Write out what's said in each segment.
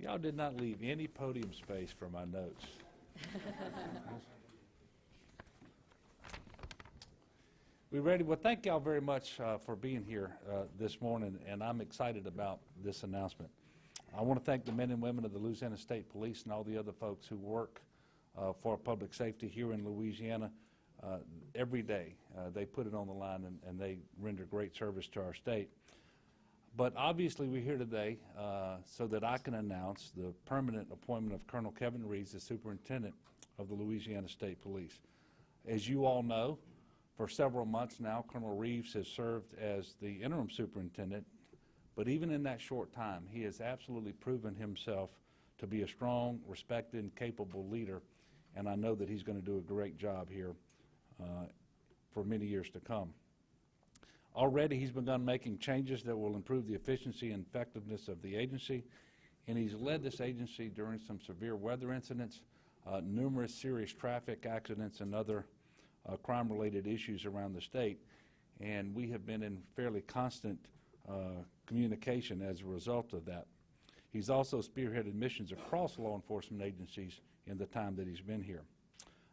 Y'all did not leave any podium space for my notes. We ready? Well, thank y'all very much for being here this morning, and I'm excited about this announcement. I want to thank the men and women of the Louisiana State Police and all the other folks who work for public safety here in Louisiana every day. They put it on the line, and they render great service to our state. But obviously we're here today so that I can announce the permanent appointment of Colonel Kevin Reeves as Superintendent of the Louisiana State Police. As you all know, for several months now, Colonel Reeves has served as the interim superintendent, but even in that short time, he has absolutely proven himself to be a strong, respected, and capable leader, and I know that he's going to do a great job here for many years to come. Already he's begun making changes that will improve the efficiency and effectiveness of the agency, and he's led this agency during some severe weather incidents, numerous serious traffic accidents, and other crime-related issues around the state, and we have been in fairly constant communication as a result of that. He's also spearheaded missions across law enforcement agencies in the time that he's been here.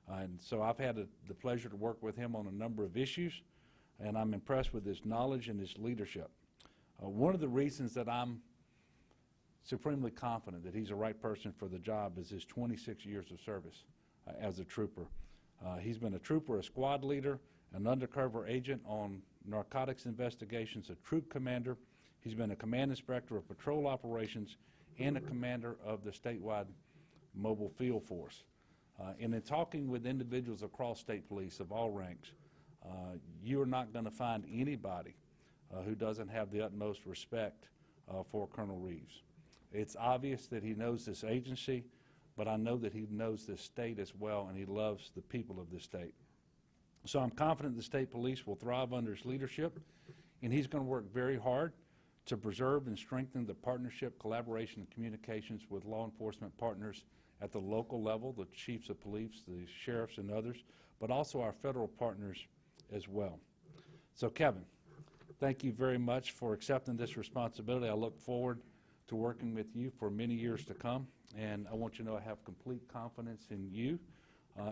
And so I've had the pleasure to work with him on a number of issues, and I'm impressed with his knowledge and his leadership. One of the reasons that I'm supremely confident that he's the right person for the job is his 26 years of service as a trooper. He's been a trooper, a squad leader, an undercover agent on narcotics investigations, a troop commander. He's been a command inspector of patrol operations and a commander of the statewide mobile field force. And in talking with individuals across state police of all ranks, you are not going to find anybody who doesn't have the utmost respect for Colonel Reeves. It's obvious that he knows this agency, but I know that he knows this state as well, and he loves the people of this state. So I'm confident the state police will thrive under his leadership, and he's going to work very hard to preserve and strengthen the partnership, collaboration, and communications with law enforcement partners at the local level, the chiefs of police, the sheriffs, and others, but also our federal partners as well. So Kevin, thank you very much for accepting this responsibility. I look forward to working with you for many years to come, and I want you to know I have complete confidence in you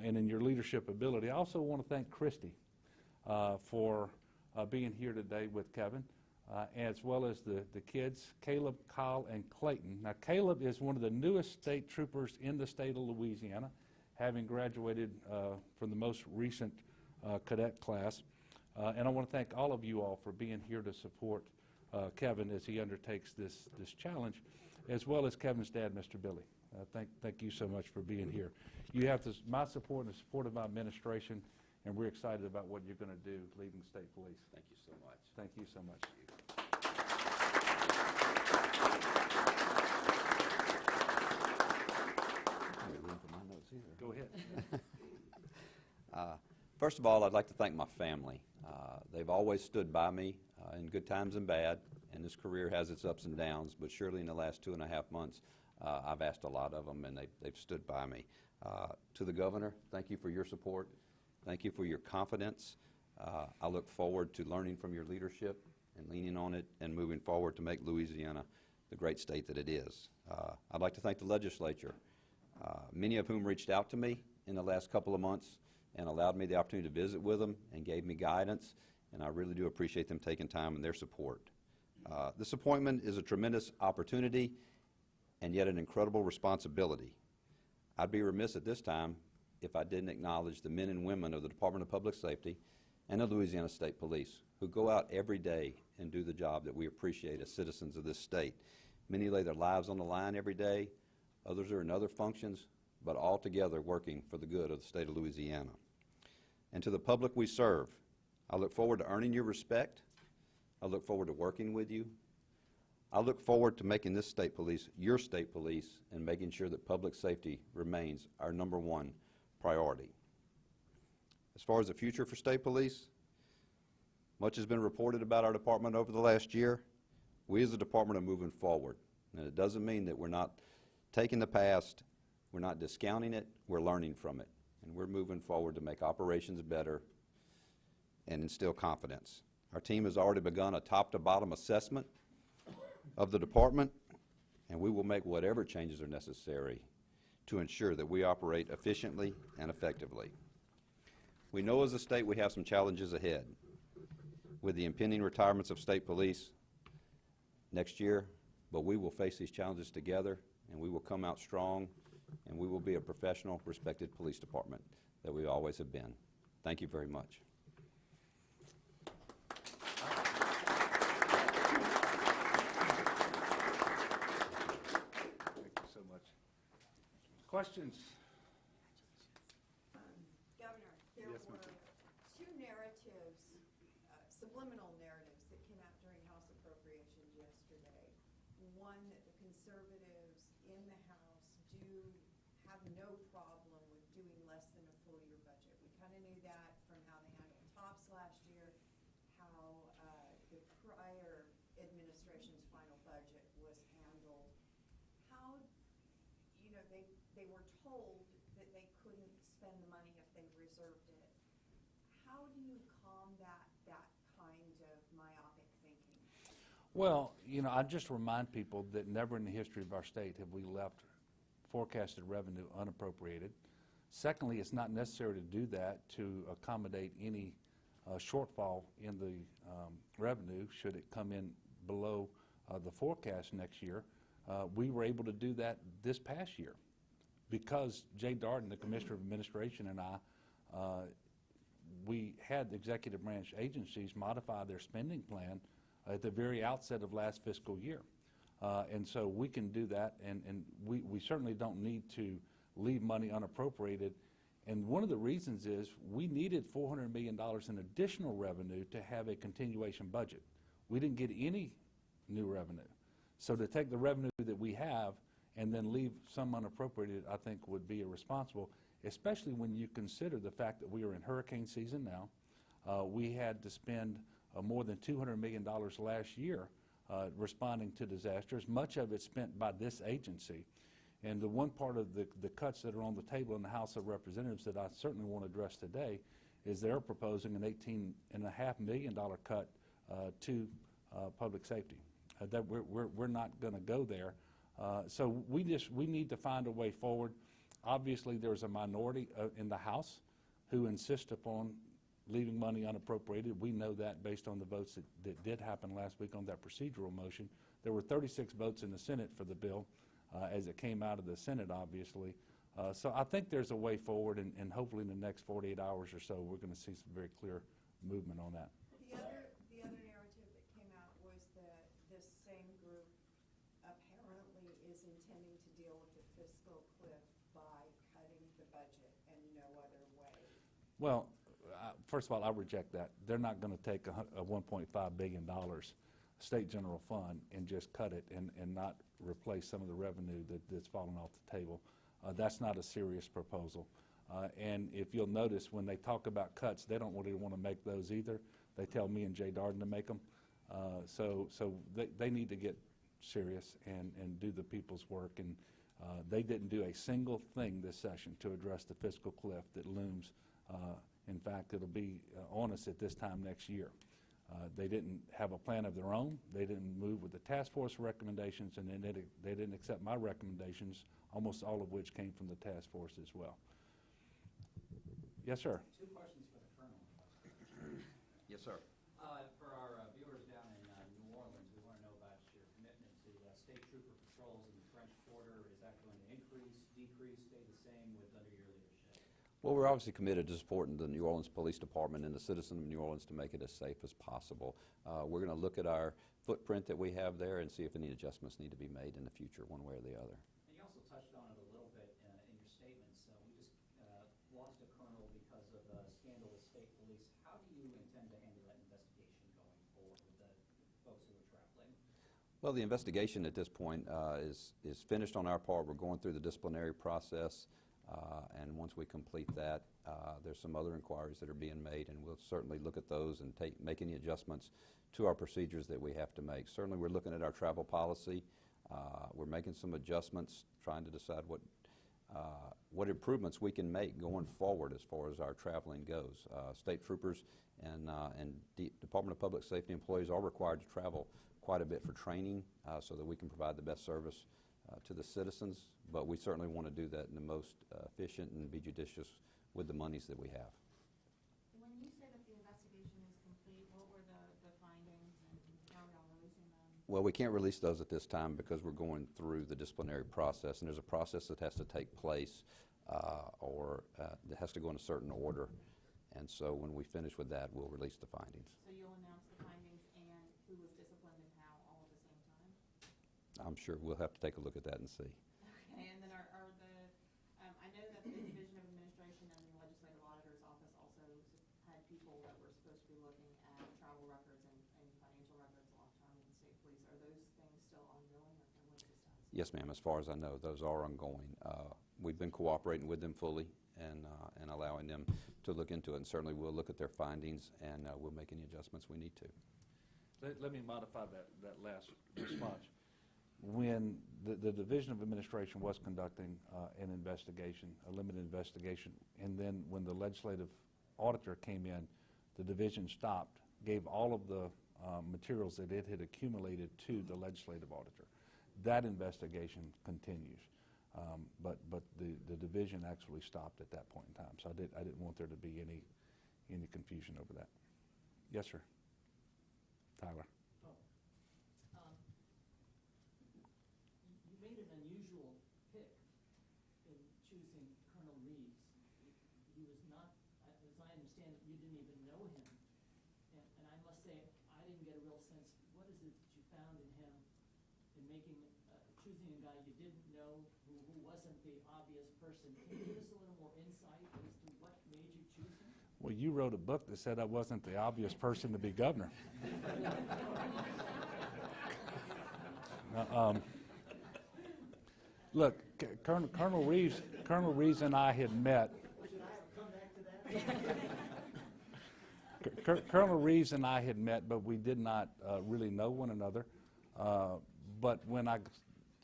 and in your leadership ability. I also want to thank Christy for being here today with Kevin, as well as the kids, Caleb, Kyle, and Clayton. Now, Caleb is one of the newest state troopers in the state of Louisiana, having graduated from the most recent cadet class. And I want to thank all of you all for being here to support Kevin as he undertakes this challenge, as well as Kevin's dad, Mr. Billy. Thank you so much for being here. You have my support and the support of my administration, and we're excited about what you're going to do leading state police. Thank you so much. Thank you so much. Go ahead. First of all, I'd like to thank my family. They've always stood by me in good times and bad, and this career has its ups and downs, but surely in the last 2.5 months, I've asked a lot of them, and they've stood by me. To the governor, thank you for your support. Thank you for your confidence. I look forward to learning from your leadership and leaning on it and moving forward to make Louisiana the great state that it is. I'd like to thank the legislature, many of whom reached out to me in the last couple of months and allowed me the opportunity to visit with them and gave me guidance, and I really do appreciate them taking time and their support. This appointment is a tremendous opportunity and yet an incredible responsibility. I'd be remiss at this time if I didn't acknowledge the men and women of the Department of Public Safety and the Louisiana State Police who go out every day and do the job that we appreciate as citizens of this state. Many lay their lives on the line every day, others are in other functions, but all together working for the good of the state of Louisiana. And to the public we serve, I look forward to earning your respect. I look forward to working with you. I look forward to making this state police your state police and making sure that public safety remains our #1 priority. As far as the future for state police, much has been reported about our department over the last year. We as a department are moving forward, and it doesn't mean that we're not taking the past, we're not discounting it, we're learning from it, and we're moving forward to make operations better and instill confidence. Our team has already begun a top-to-bottom assessment of the department, and we will make whatever changes are necessary to ensure that we operate efficiently and effectively. We know as a state we have some challenges ahead with the impending retirements of state police next year, but we will face these challenges together, and we will come out strong, and we will be a professional, respected police department that we always have been. Thank you very much. Thank you so much. Questions? Governor, there Yes, ma'am. were two narratives, subliminal narratives that came out during House appropriations yesterday. One, that the conservatives in the House do have no problem with doing less than a full year budget. We kind of knew that from how they handled TOPS last year, how the prior administration's final budget was handled. How, you know, they were told that they couldn't spend the money if they reserved it. How do you combat that kind of myopic thinking? Well, you know, I just remind people that never in the history of our state have we left forecasted revenue unappropriated. Secondly, it's not necessary to do that to accommodate any shortfall in the revenue should it come in below the forecast next year. We were able to do that this past year because Jay Darden, the Commissioner of Administration, and I, we had the executive branch agencies modify their spending plan at the very outset of last fiscal year. And so we can do that, and we certainly don't need to leave money unappropriated. And one of the reasons is we needed $400 million in additional revenue to have a continuation budget. We didn't get any new revenue. So to take the revenue that we have and then leave some unappropriated, I think would be irresponsible, especially when you consider the fact that we are in hurricane season now. We had to spend more than $200 million last year responding to disasters, much of it spent by this agency. And the one part of the cuts that are on the table in the House of Representatives that I certainly want to address today is they're proposing an $18.5 million cut to public safety. That we're not going to go there. So we need to find a way forward. Obviously, there's a minority in the House who insist upon leaving money unappropriated. We know that based on the votes that did happen last week on that procedural motion. There were 36 votes in the Senate for the bill as it came out of the Senate, obviously. So I think there's a way forward, and hopefully in the next 48 hours or so, we're going to see some very clear movement on that. The other narrative that came out was that this same group apparently is intending to deal with the fiscal cliff by cutting the budget and no other way. Well, first of all, I reject that. They're not going to take a $1.5 billion state general fund and just cut it and not replace some of the revenue that's fallen off the table. That's not a serious proposal. And if you'll notice, when they talk about cuts, they don't really want to make those either. They tell me and Jay Darden to make them. So they need to get serious and do the people's work. And they didn't do a single thing this session to address the fiscal cliff that looms. In fact, it'll be on us at this time next year. They didn't have a plan of their own. They didn't move with the task force recommendations, and then they didn't accept my recommendations, almost all of which came from the task force as well. Yes, sir. Two questions for the Colonel. Yes, sir. For our viewers down in New Orleans, we want to know about your commitment to state trooper patrols in the French Quarter. Is that going to increase, decrease, stay the same under your leadership? Well, we're obviously committed to supporting the New Orleans Police Department and the citizens of New Orleans to make it as safe as possible. We're going to look at our footprint that we have there and see if any adjustments need to be made in the future, one way or the other. And you also touched on it a little bit in your statements. We just lost a colonel because of a scandal with state police. How do you intend to handle that investigation going forward with the folks who are traveling? Well, the investigation at this point is finished on our part. We're going through the disciplinary process. And once we complete that, there's some other inquiries that are being made, and we'll certainly look at those and make any adjustments to our procedures that we have to make. Certainly, we're looking at our travel policy. We're making some adjustments, trying to decide what improvements we can make going forward as far as our traveling goes. State troopers and Department of Public Safety employees are required to travel quite a bit for training so that we can provide the best service to the citizens, but we certainly want to do that in the most efficient and be judicious with the monies that we have. When you say that the investigation is complete, what were the findings and how are y'all releasing them? Well, we can't release those at this time because we're going through the disciplinary process, and there's a process that has to take place or that has to go in a certain order. And so when we finish with that, we'll release the findings. So you'll announce the findings and who was disciplined and how all at the same time? I'm sure we'll have to take a look at that and see. Okay, and then I know that the Division of Administration and the Legislative Auditor's Office also had people that were supposed to be looking at travel records and financial records alongside with the state police. Are those things still ongoing, or what's the status? Yes, ma'am. As far as I know, those are ongoing. We've been cooperating with them fully and allowing them to look into it. And certainly we'll look at their findings and we'll make any adjustments we need to. Let me modify that last response. When the Division of Administration was conducting an investigation, a limited investigation, and then when the legislative auditor came in, the division stopped, gave all of the materials that it had accumulated to the legislative auditor. That investigation continues. But the division actually stopped at that point in time, so I didn't want there to be any confusion over that. Yes, sir. Tyler. You made an unusual pick in choosing Colonel Reeves. He was not, as I understand it, you didn't even know him. And I must say, I didn't get a real sense, what is it that you found in him in making, choosing a guy you didn't know who wasn't the obvious person? Can you give us a little more insight as to what made you choose him? Well, you wrote a book that said I wasn't the obvious person to be governor. Look, Colonel Reeves and I had met. Should I have come back to that? Colonel Reeves and I had met, but we did not really know one another. But when I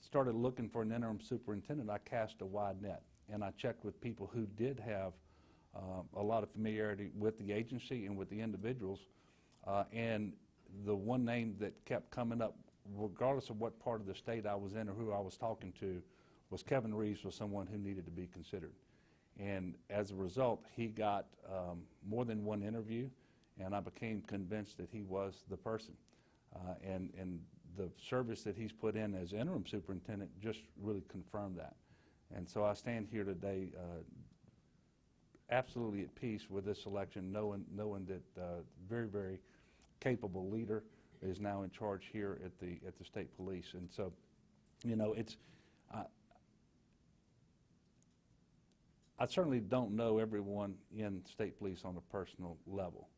started looking for an interim superintendent, I cast a wide net, and I checked with people who did have a lot of familiarity with the agency and with the individuals, and the one name that kept coming up, regardless of what part of the state I was in or who I was talking to, was Kevin Reeves was someone who needed to be considered. And as a result, he got more than one interview, and I became convinced that he was the person. And the service that he's put in as interim superintendent just really confirmed that. And so I stand here today absolutely at peace with this election, knowing that very, very capable leader is now in charge here at the state police. And so, you know, it's I certainly don't know everyone in state police on a personal level,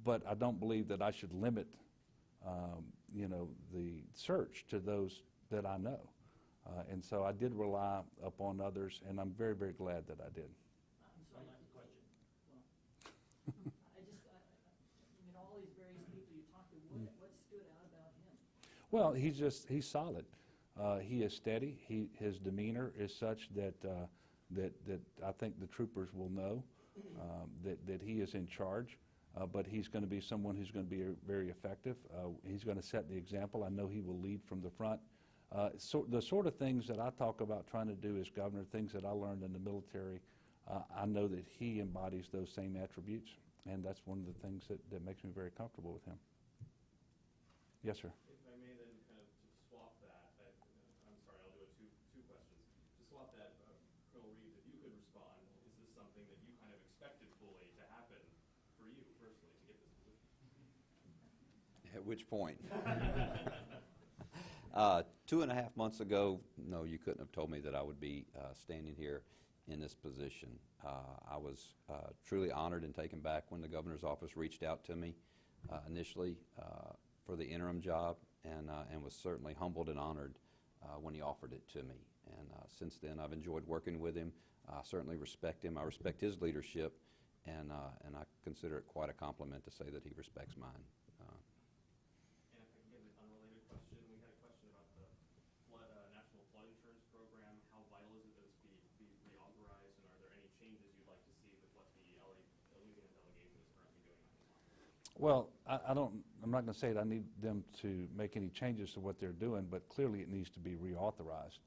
but I don't believe that I should limit you know, the search to those that I know. And so I did rely upon others, and I'm very, very glad that I did. I'm sorry. Question. Well, I mean, all these various people you talked to, what stood out about him? Well, he's solid. He is steady. His demeanor is such that I think the troopers will know that he is in charge. But he's going to be someone who's going to be very effective. He's going to set the example. I know he will lead from the front. So the sort of things that I talk about trying to do as governor, things that I learned in the military, I know that he embodies those same attributes, and that's one of the things that makes me very comfortable with him. Yes, sir. If I may then kind of to swap that, I'm sorry, I'll do it two questions. To swap that, Colonel Reeves, if you could respond, is this something that you kind of expected fully to happen for you personally to get this position? At which point? 2.5 months ago, no, you couldn't have told me that I would be standing here in this position. I was truly honored and taken back when the governor's office reached out to me initially for the interim job, and was certainly humbled and honored when he offered it to me. And since then, I've enjoyed working with him. I certainly respect him. I respect his leadership, and I consider it quite a compliment to say that he respects mine. And if I can give an unrelated question, we had a question about the National Flood Insurance Program. How vital is it that it's be reauthorized, and are there any changes you'd like to see with what the Louisiana delegation is currently doing on this? Well, I don't I'm not going to say that I need them to make any changes to what they're doing, but clearly it needs to be reauthorized.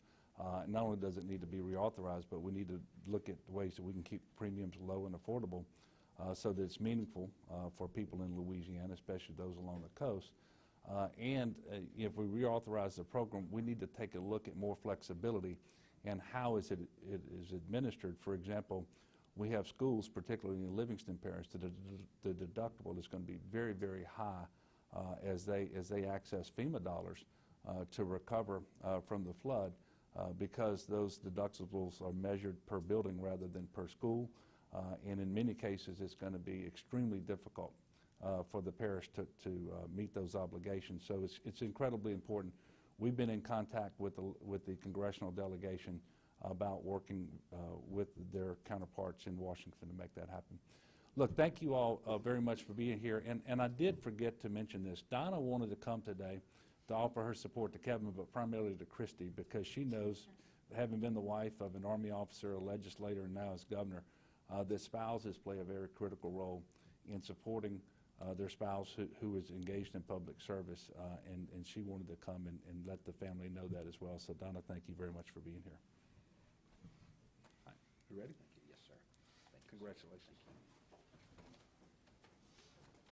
Not only does it need to be reauthorized, but we need to look at ways that we can keep premiums low and affordable so that it's meaningful for people in Louisiana, especially those along the coast. If we reauthorize the program, we need to take a look at more flexibility and how it is administered. For example, we have schools, particularly in Livingston Parish, that the deductible is going to be very, very high as they access FEMA dollars to recover from the flood because those deductibles are measured per building rather than per school. And in many cases, it's going to be extremely difficult for the parish to meet those obligations. So it's incredibly important. We've been in contact with the congressional delegation about working with their counterparts in Washington to make that happen. Look, thank you all very much for being here. And I did forget to mention this. Donna wanted to come today to offer her support to Kevin, but primarily to Christy, because she knows, having been the wife of an Army officer, a legislator, and now as governor, that spouses play a very critical role in supporting their spouse who is engaged in public service, and she wanted to come and let the family know that as well. So Donna, thank you very much for being here. You ready? Yes, sir. Thank you. Congratulations.